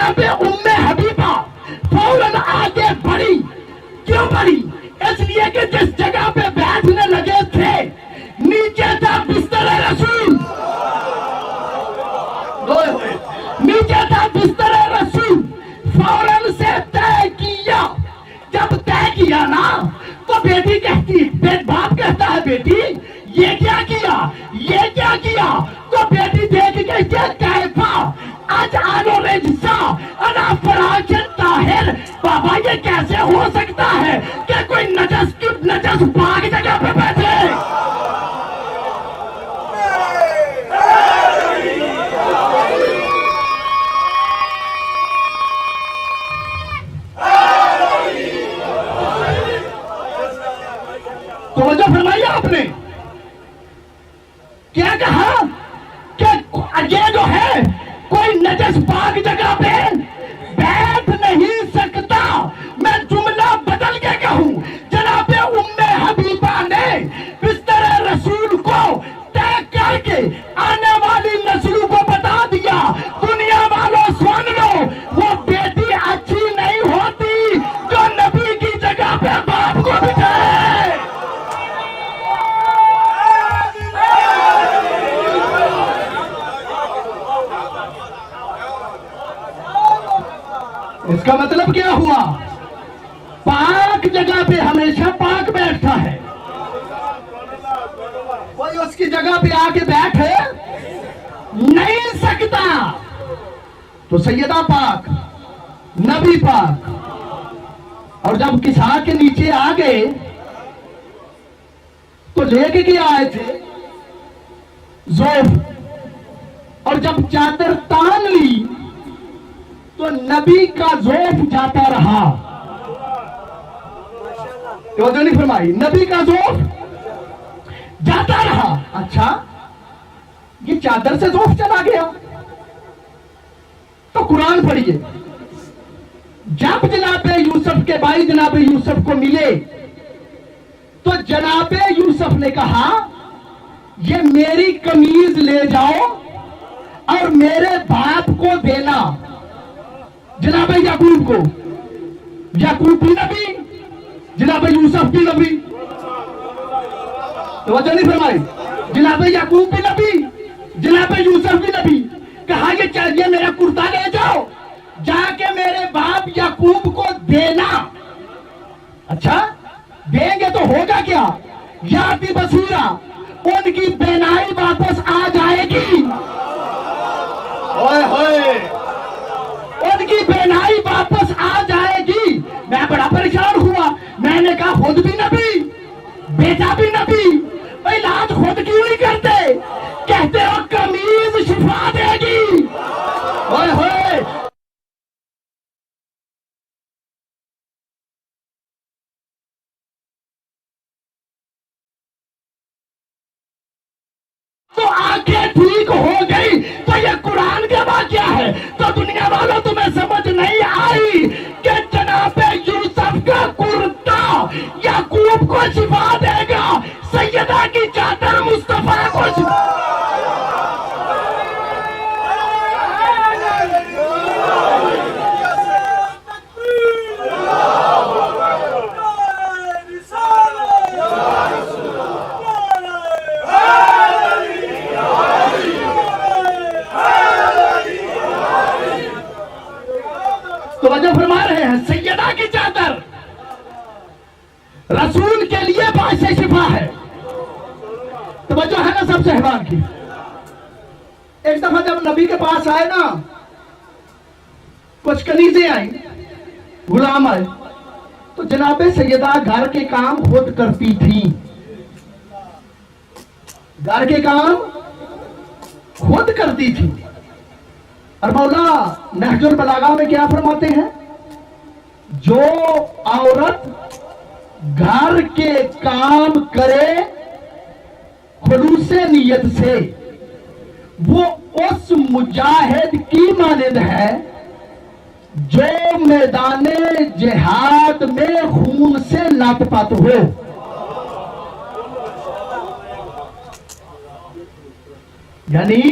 جناب ام حبیبہ فوراً آگے بڑھی. کیوں بڑھی؟ اس لیے کہ جس جگہ پہ بیٹھنے لگے تھے نیچے تھا بستر رسول. نیچے تھا بستر رسول. فوراً سے طے کیا. جب طے کیا نا تو بیٹی کہتی، باپ کہتا ہے بیٹی یہ کیا کیا، یہ کیا کیا؟ تو بیٹی دیکھ کے کیفا اجعل رجسا انا فراش طاہر. بابا یہ کیسے ہو سکتا ہے کہ کوئی نجس پاک جگہ پہ بیٹھے؟ توجہ فرمائی آپ نے کیا کہا کہ یہ جو ہے کوئی نجس پاک جگہ پہ بیٹھ نہیں سکتا. میں جملہ بدل کے کہوں، جناب ام حبیبہ نے بستر رسول کو طے کر کے آنے والی نسلوں کو بتا دیا، دنیا والوں سن لو، وہ بیٹی اچھی نہیں ہوتی جو نبی کی جگہ پہ باپ کو بٹھائے. اس کا مطلب کیا ہوا؟ پاک جگہ پہ ہمیشہ پاک بیٹھتا ہے. کوئی اس کی جگہ پہ آ کے بیٹھے نہیں سکتا. تو سیدہ پاک، نبی پاک، اور جب کسا کے نیچے آ گئے تو لے کے کیا آئے تھے؟ زوف. اور جب چادر تان لی تو نبی کا زوف جاتا رہا. توجہ نہیں فرمائی؟ نبی کا زوف جاتا رہا. اچھا یہ چادر سے زوف چلا گیا تو قرآن پڑھیے. جب جناب یوسف کے بھائی جناب یوسف کو ملے تو جناب یوسف نے کہا یہ میری قمیض لے جاؤ اور میرے باپ کو دینا. جناب یعقوب کو. یعقوب بھی نبی، جناب یوسف بھی نبی. توجہ نہیں فرمائی؟ جناب یعقوب بھی نبی، جناب یوسف بھی نبی. کہا یہ میرا کرتا لے جاؤ، جا کے میرے باپ یعقوب کو دینا. اچھا دیں گے تو ہوگا کیا؟ یاتی بصیرہ، ان کی بینائی واپس آ جائے گی. ان کی بینائی واپس آ جائے گی. میں بڑا پریشان ہوا. میں نے کہا خود بھی نبی، بیٹا بھی نبی، علاج خود کیوں نہیں کرتے؟ کہتے ہو قمیض شفا دے گی. ہوئے ہوئے تو آنکھیں ٹھیک ہو گئی. تو یہ قرآن کا واقعہ ہے. تو دنیا والوں تمہیں سمجھ نہیں آئی کہ جناب یوسف کا کرتا یعقوب کو شفا دے گا، سیدہ کی چادر مصطفیٰ کو شفا. توجہ فرما رہے ہیں؟ سیدہ کی چادر رسول کے لیے باعث شفا ہے. توجہ ہے نا سب صحبان کی؟ ایک دفعہ جب نبی کے پاس آئے نا، کچھ کنیزیں آئیں، غلام آئے، تو جناب سیدہ گھر کے کام خود کرتی تھی. گھر کے کام خود کرتی تھی. اور مولا نہج البلاغہ میں کیا فرماتے ہیں؟ جو عورت گھر کے کام کرے خلوص نیت سے، وہ اس مجاہد کی مانند ہے جو میدان جہاد میں خون سے لت پت ہو. یعنی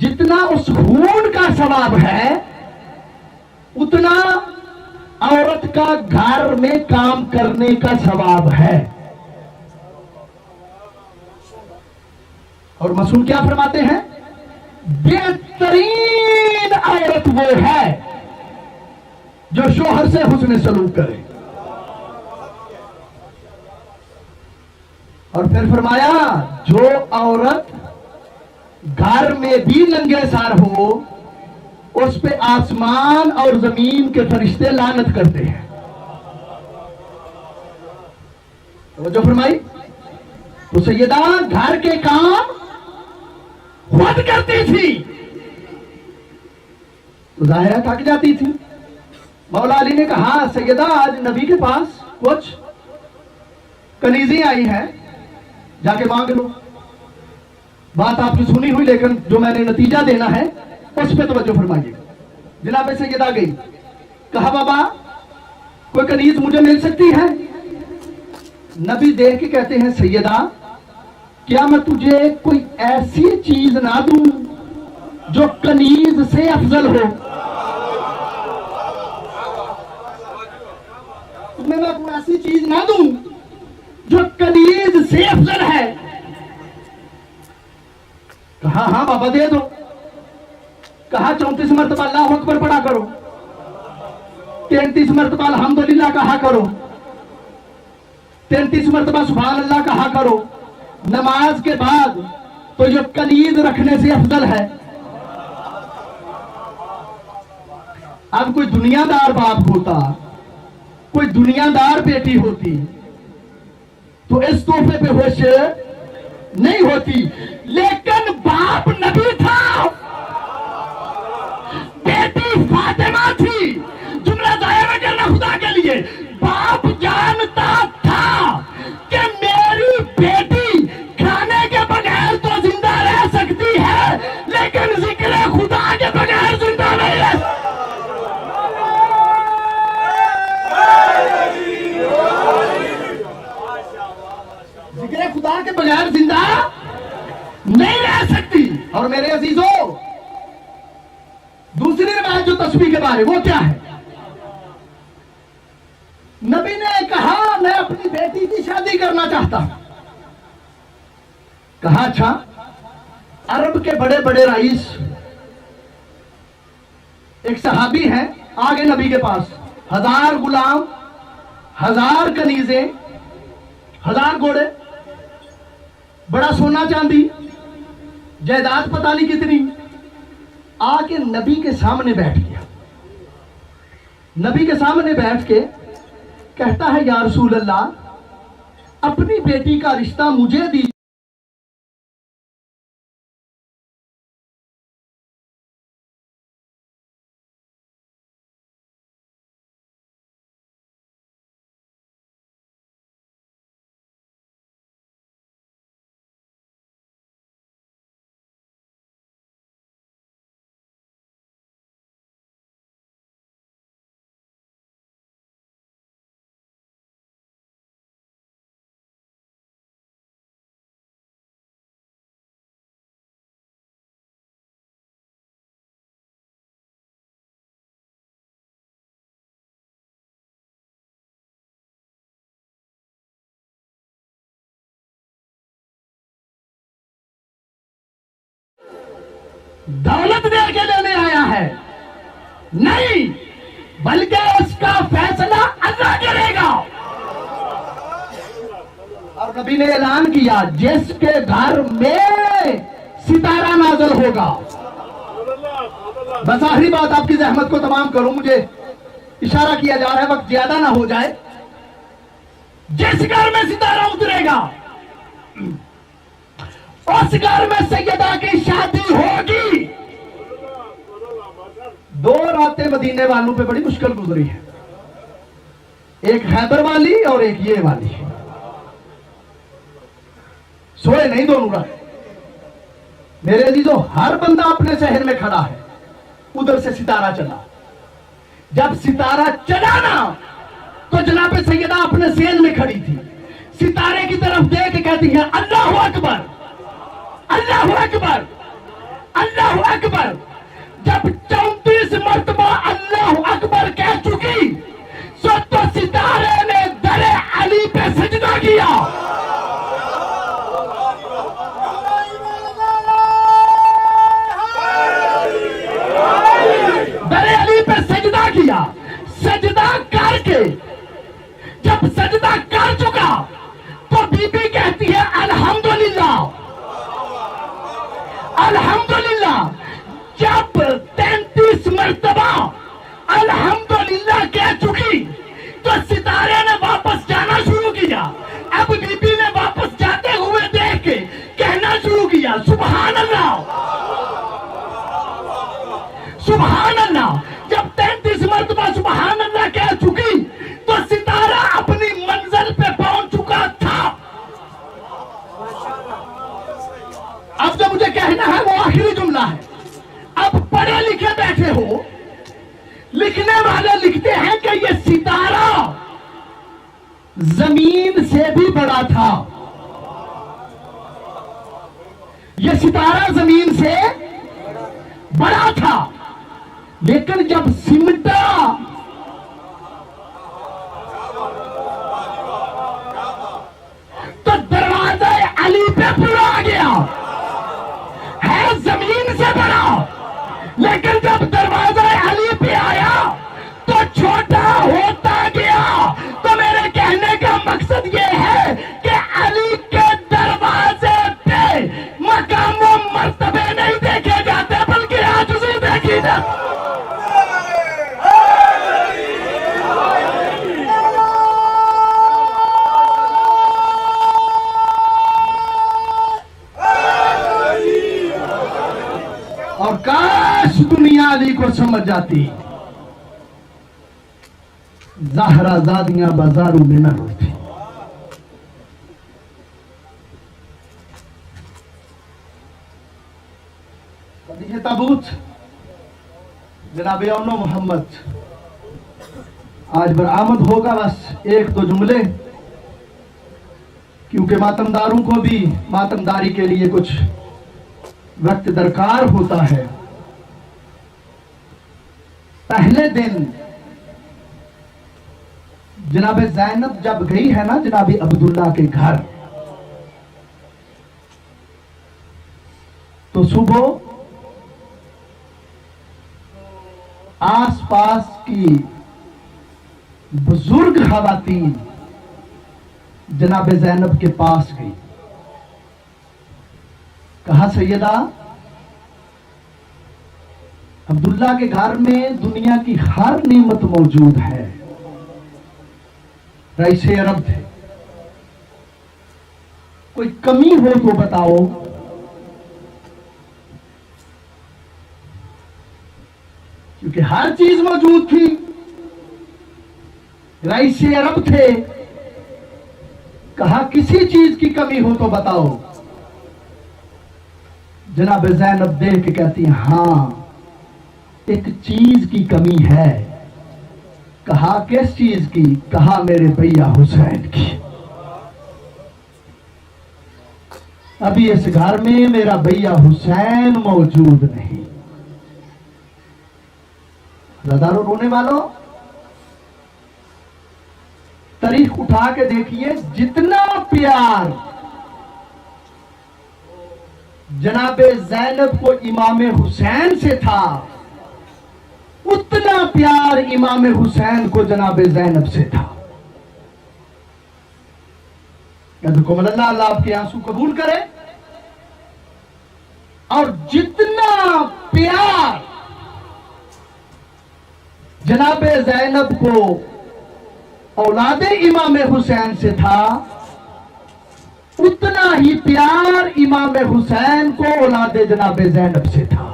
جتنا اس خون کا ثواب ہے کا گھر میں کام کرنے کا ثواب ہے. اور مسعود کیا فرماتے ہیں؟ بہترین عورت وہ ہے جو شوہر سے حسن سلوک کرے. اور پھر فرمایا جو عورت گھر میں بھی ننگے سار ہو اس پہ آسمان اور زمین کے فرشتے لعنت کرتے ہیں. جو فرمائی تو سیدہ گھر کے کام خود کرتی تھی تو ظاہرہ تھک جاتی تھی. مولا علی نے کہا سیدہ آج نبی کے پاس کچھ کنیزیں آئی ہیں, جا کے مانگ لو. بات آپ کی سنی ہوئی لیکن جو میں نے نتیجہ دینا ہے اس پہ توجہ فرمائیے. جناب سیدہ گئی, کہا بابا کوئی کنیز مجھے مل سکتی ہے؟ نبی دیکھ کے کہتے ہیں سیدہ کیا میں تجھے کوئی ایسی چیز نہ دوں جو کنیز سے افضل ہو؟ تمہیں میں کوئی ایسی چیز نہ دوں جو کنیز سے افضل ہے؟ کہا ہاں بابا دے دو. کہا 34 مرتبہ اللہ اکبر پڑھا کرو, 33 مرتبہ الحمدللہ کہا کرو, 33 مرتبہ سبحان اللہ کہا کرو. نماز کے بعد تو جو کنیز رکھنے سے افضل ہے. اب کوئی دنیا دار باپ ہوتا, کوئی دنیا دار بیٹی ہوتی تو اس تحفے پہ ہوش نہیں ہوتی, لیکن باپ نبی تھا, بیٹی فاطمہ تھی. جملہ ضائع نہ کرنا خدا کے لیے. باپ جانتا تھا کہ میری بیٹی کھانے کے بغیر تو زندہ رہ سکتی ہے لیکن ذکر خدا کے بغیر زندہ نہیں رہ سکتی. ذکر خدا کے بغیر زندہ نہیں رہ سکتی. اور میرے عزیزوں دوسری روایت جو تسبیح کے بارے وہ کیا ہے؟ نبی نے کہا میں اپنی بیٹی کی شادی کرنا چاہتا ہوں. کہا اچھا, عرب کے بڑے بڑے رئیس ایک صحابی ہیں, آگے نبی کے پاس 1000 غلام, 1000 کنیزیں, 1000 گھوڑے, بڑا سونا چاندی, جائیداد پتہ نہیں کتنی. آ کے نبی کے سامنے بیٹھ گیا. نبی کے سامنے بیٹھ کے کہتا ہے یا رسول اللہ اپنی بیٹی کا رشتہ مجھے دی. دولت دے کے لینے آیا ہے نہیں, بلکہ اس کا فیصلہ اللہ کرے گا. اور نبی نے اعلان کیا جس کے گھر میں ستارہ نازل ہوگا. بس آخری بات آپ کی زحمت کو تمام کروں, مجھے اشارہ کیا جا رہا ہے وقت زیادہ نہ ہو جائے. جس گھر میں ستارہ اترے گا اس گھر میں سیدہ کی شادی ہوگی. 2 راتیں مدینے والوں پہ بڑی مشکل گزری ہے, ایک خیبر والی اور ایک یہ والی. سوئے نہیں دونوں رات. میرے عزیزو ہر بندہ اپنے شہر میں کھڑا ہے, ادھر سے ستارہ چلا. جب ستارہ چلا نا تو جناب سیدہ اپنے سین میں کھڑی تھی, ستارے کی طرف دیکھ کے کہتی ہیں اللہ اکبر, اللہ اکبر, اللہ اکبر. جب 34 مرتبہ اللہ اکبر کہہ چکی سو सुभान अल्लाह। जब 33 मरतबा सुभान अल्लाह कह चुकी तो सितारा अपनी मंजिल पे पहुंच चुका था। अब जो मुझे कहना है वो आखिरी जुमला है। अब पढ़े लिखे बैठे हो, लिखने वाले लिखते हैं कि ये सितारा जमीन से भी बड़ा था। ये सितारा जमीन से बड़ा था, लेकिन जब सिमटा तो दरवाजा अली पे पूरा आ गया। है जमीन से बड़ा, लेकिन जब दरवाजा अली पे आया तो छोटा होता गया। तो मेरे कहने का मकसद ये है कि अली के दरवाजे पे मकाम व मर्तबे नहीं देखे जाते, बल्कि आजिज़ी देखी जाती। और काश दुनिया अली को समझ जाती, ज़हरा ज़ादियां बाजारों में न होती। ये ताबूत जनाब औनो मोहम्मद आज बरामद होगा। बस एक दो जुमले, क्योंकि मातमदारों को भी मातमदारी के लिए कुछ वक्त दरकार होता है। पहले दिन जनाब ज़ैनब जब गई है ना जनाब अब्दुल्ला के घर, तो सुबह आस पास की बुजुर्ग खवातीन जनाब ज़ैनब के पास गई। कहा सैयदा, अब्दुल्ला के घर में दुनिया की हर नेमत मौजूद है, रईसे अरब थे, कोई कमी हो तो बताओ। क्योंकि हर चीज मौजूद थी, रईसे अरब थे। कहा किसी चीज की कमी हो तो बताओ। जनाब ज़ैनब देख के कहती है, हाँ एक चीज की कमी है। कहा किस चीज की? कहा मेरे भैया हुसैन की। अभी इस घर में मेरा भैया हुसैन मौजूद नहीं। ज़ादारो रोने वालों, तारीख उठा के देखिए, जितना प्यार जनाबे ज़ैनब को इमाम हुसैन से था, उतना प्यार इमाम हुसैन को जनाबे ज़ैनब से था। अल्लाह अल्लाह आपके आंसू कबूल करे। और जितना प्यार जनाबे ज़ैनब को औलादे इमाम हुसैन से था, उतना ही प्यार इमाम हुसैन को औलादे जनाबे ज़ैनब से था।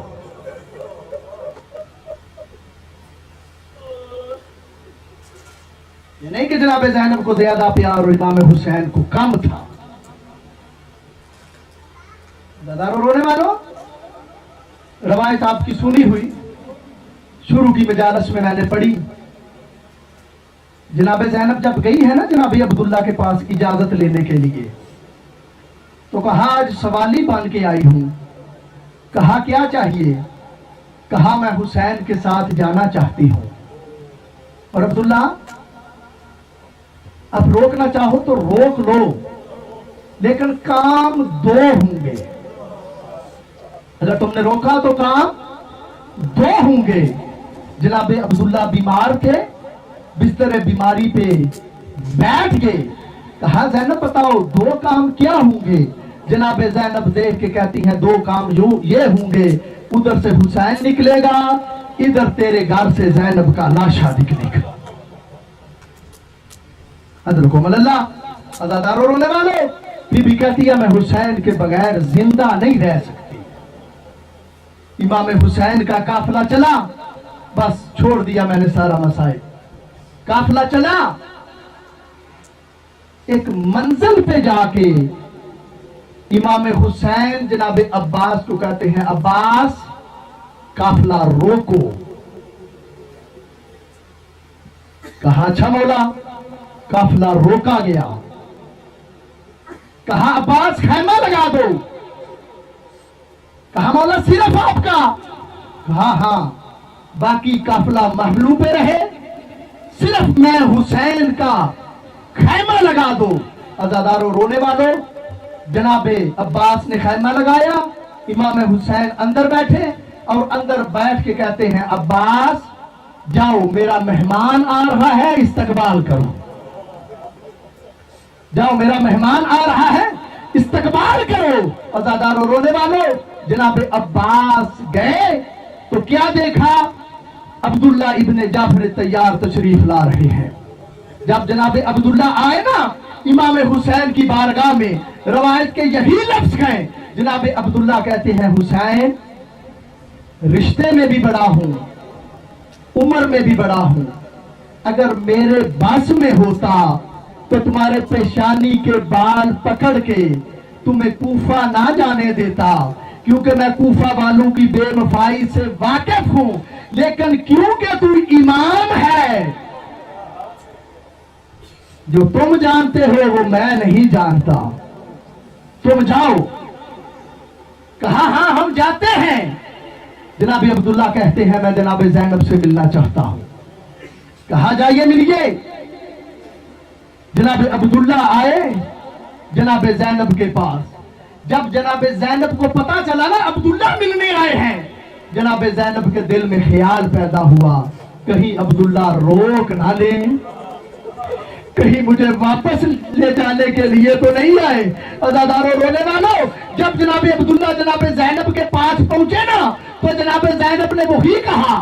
ये नहीं कि जनाबे ज़ैनब को ज्यादा प्यार और इमाम हुसैन को कम था। दादारो रोने वालों, रवायत आपकी सुनी हुई, शुरू की मजालस में मैंने पढ़ी। जनाबे ज़ैनब जब गई है ना जनाबे अब्दुल्ला के पास इजाजत लेने के लिए, तो कहा आज सवाली बन के आई हूं। कहा क्या चाहिए? कहा मैं हुसैन के साथ जाना चाहती हूं। और अब्दुल्ला, अब रोकना चाहो तो रोक लो, लेकिन काम दो होंगे। अगर तुमने रोका तो काम दो होंगे। जनाबे अब्दुल्ला बीमार थे, बिस्तर बीमारी पे बैठ गए। कहा ज़ैनब बताओ दो काम क्या होंगे? जनाबे ज़ैनब देख के कहती हैं दो काम ये होंगे, उधर से हुसैन निकलेगा, इधर तेरे घर से ज़ैनब का लाशा निकलेगा। अज़ादारो रोने वाले, बीबी कहती है मैं हुसैन के बगैर जिंदा नहीं रह सकती। इमाम हुसैन का काफिला चला, बस छोड़ दिया मैंने सारा मसाइल। काफिला चला, एक मंजिल पे जाके इमाम हुसैन जनाब अब्बास को कहते हैं, अब्बास काफिला रोको। कहा अच्छा मौला। काफिला रोका गया। कहा अब्बास खैमा लगा दो। कहा मौला सिर्फ आपका। कहा हाँ, बाकी काफिला महलू पे रहे, सिर्फ मैं हुसैन का खैमा लगा दो। अज़ादारों, रोने वालों, जनाबे अब्बास ने खैमा लगाया, इमाम हुसैन अंदर बैठे और अंदर बैठ के कहते हैं, अब्बास जाओ, मेरा मेहमान आ रहा है, इस्तकबाल करो। जाओ, मेरा मेहमान आ रहा है, इस्तकबाल करो। अज़ादारों, रोने वालों, जनाबे अब्बास गए तो क्या देखा? अब्दुल्ला इब्ने जाफर तैयार तशरीफ ला रहे हैं। जब जनाबे अब्दुल्ला आए ना इमाम हुसैन की बारगाह में, रवायत के यही लफ्ज गए। जनाबे अब्दुल्ला कहते हैं, हुसैन रिश्ते में भी बड़ा हूं, उम्र में भी बड़ा हूं, अगर मेरे बस में होता तो तुम्हारे पेशानी के बाल पकड़ के तुम्हें कूफा ना जाने देता, क्योंकि मैं कूफा वालों की बेवफाई से वाकिफ हूं, लेकिन क्योंकि तू इमाम है, जो तुम जानते हो वो मैं नहीं जानता, तुम जाओ। कहा हाँ हम जाते हैं। जनाब अब्दुल्ला कहते हैं, मैं जनाब ज़ैनब से मिलना चाहता हूं। कहा जाइए, मिलिए। जनाब अब्दुल्ला आए जनाब ज़ैनब के पास। जब जनाब ज़ैनब को पता चला ना अब्दुल्ला मिलने आए हैं, जनाब ज़ैनब के दिल में ख्याल पैदा हुआ, कहीं अब्दुल्ला रोक ना ले, कहीं मुझे वापस ले जाने के लिए तो नहीं आए। अज़ादारों, रोने वालों, जब जनाब अब्दुल्ला जनाब ज़ैनब के पास पहुंचे ना, तो जनाब ज़ैनब ने वही कहा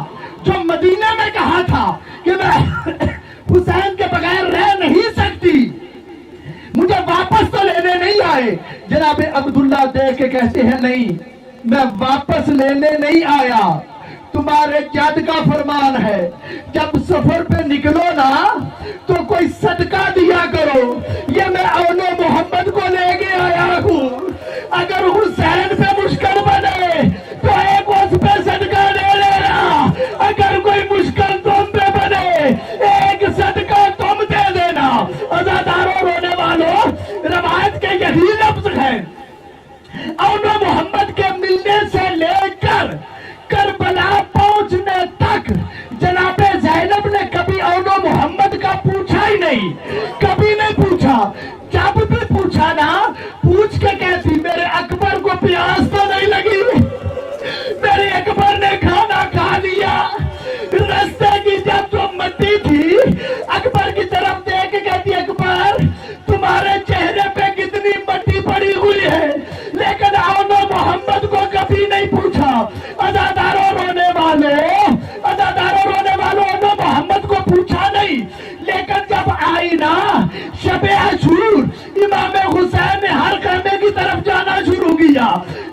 जो मदीना में कहा था कि मैं हुसैन के बगैर रह नहीं सकती, मुझे वापस तो लेने नहीं आए। जनाब अब्दुल्ला देख के कहते हैं, नहीं, मैं वापस लेने नहीं आया, तुम्हारे जद का फरमान है, जब सफर पे निकलो ना तो कोई सदका दिया करो। ये मैं औनो मोहम्मद को लेके आया हूँ, अगर हुसैन पे मुश्किल बने तो एक उस पे सदका दे लेना, अगर कोई मुश्किल तुम पे बने एक सदका तुम दे देना। अज़ादारों, रोने वालों, रवायत के यही लफ्ज है। औनो मोहम्मद के मिलने से लेकर करबला पहुंचने तक जनाबे ज़ैनब ने कभी औनो मोहम्मद का पूछा ही नहीं, कभी नहीं पूछा। जब भी पूछा ना, पूछ के कहती, मेरे अकबर को प्यास तो नहीं लगी, मेरे अकबर ने खाना खा लिया। रास्ते की जब जो मट्टी थी, अकबर की तरफ देख के कहती, अकबर तुम्हारे चेहरे पे कितनी मट्टी पड़ी हुई है, लेकिन औनो मोहम्मद को कभी नहीं पूछा। अज़ादारों, रोने वालों, अज़ादारों, रोने वालों, औनो मोहम्मद को पूछा नहीं, लेकिन जब आई ना शबे आशूर, इमाम हुसैन ने हर खैमे की तरफ जाना शुरू किया।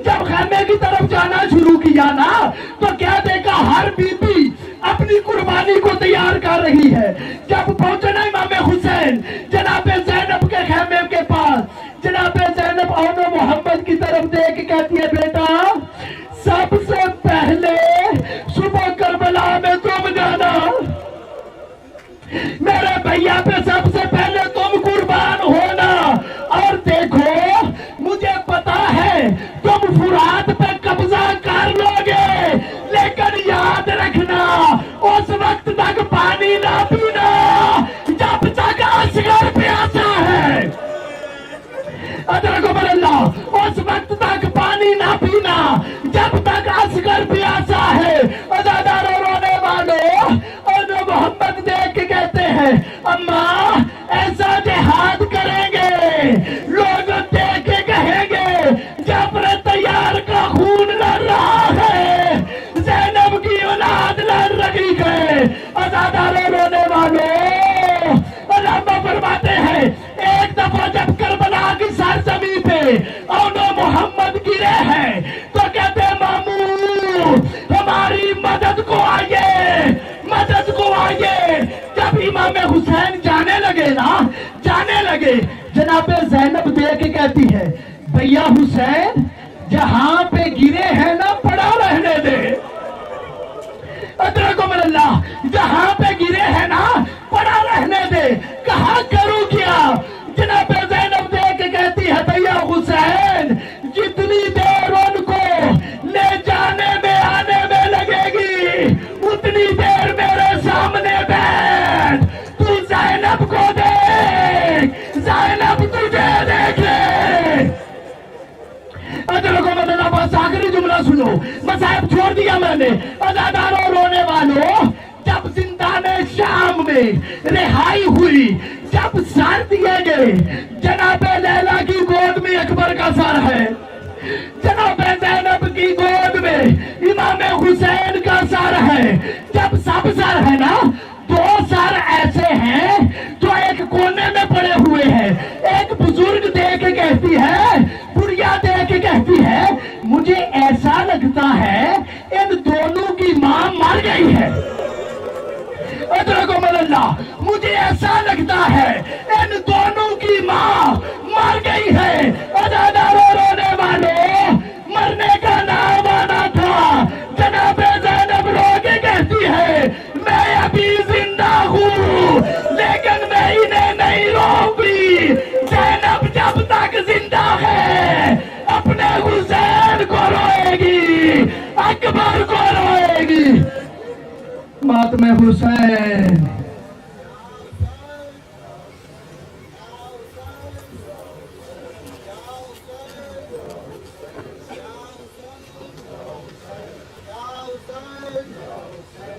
जब खैमे की तरफ जाना शुरू किया ना, तो क्या देखा, हर बीबी अपनी कुर्बानी को तैयार कर रही है। जब पहुंचे ना इमाम हुसैन जनाब ज़ैनब के खैमे के पास, जनाब ज़ैनब औनो मोहम्मद की तरफ देख के कहती है, बेटा सबसे पहले सुबह करबला में तुम जाना, मेरे भैया पे सबसे पहले तुम कुर्बान होना। और देखो, मुझे पता है तुम फुरात पे कब्जा कर लोगे, लेकिन याद रखना उस वक्त तक पानी ना पीना जब तक असगर प्यासा है। अल्लाह, उस वक्त तक पानी ना पीना जब तक असगर प्यासा है। अज़ादारों, रोने वालों, और मोहम्मद देख के कहते हैं, अम्मा ऐसा जिहाद करेंगे, लोग देख के कहेंगे जाफर तैयार का खून लड़ रहा है, ज़ैनब की औलाद लड़ रही है। अज़ादारों, रोने वालों, अल्लाह फरमाते हैं, एक दफा जब करबला की सरजमी पे औनो मोहम्मद गिरे हैं, तो कहते हैं, मामू مدد کو آئیے، مدد کو آئیے۔ جب امام حسین جانے لگے جناب زینب دیکھ کے کہتی ہے بھیا حسین جہاں پہ گرے ہیں نا پڑا رہنے دے، ادرکم اللہ، جہاں پہ گرے ہیں نا پڑا رہنے دے، کہاں کروں کیا؟ جناب زینب دیکھ کے کہتی ہے بھیا حسین جتنی دیر ان کو لے جانے میں آنے میں لگے گی اتنی دیر میرے سامنے بیٹھ، تو زینب کو دیکھ، زینب تجھے دیکھے۔ بس آخری جملہ سنو، مصائب چھوڑ دیا میں نے۔ عزاداروں رونے والوں، جب زندان شام میں رہائی ہوئی، جب سر دیے گئے، جناب لیلا کی گود میں اکبر کا سر ہے، جناب زینب کی گود میں امام حسین کا سر ہے، جب سب سر ہے نا، دو سر ایسے ہیں جو ایک کونے میں پڑے ہوئے ہیں۔ ایک بزرگ دیکھ کے کہتی ہے، بڑھیا دیکھ کے کہتی ہے مجھے ایسا لگتا ہے ان دونوں کی ماں مر گئی ہے، ادرکم اللہ، مجھے ایسا لگتا ہے ان دونوں کی ماں مر گئی ہے۔ عزاداروں رونے والوں، مرنے کا نام آنا تھا۔ جناب زینب رو کے کہتی ہے میں ابھی زندہ ہوں لیکن میں انہیں نہیں روؤں گی۔ زینب جب تک زندہ ہے اپنے حسین کو روئے گی، اکبر کو روئے گی۔ ماتم حسین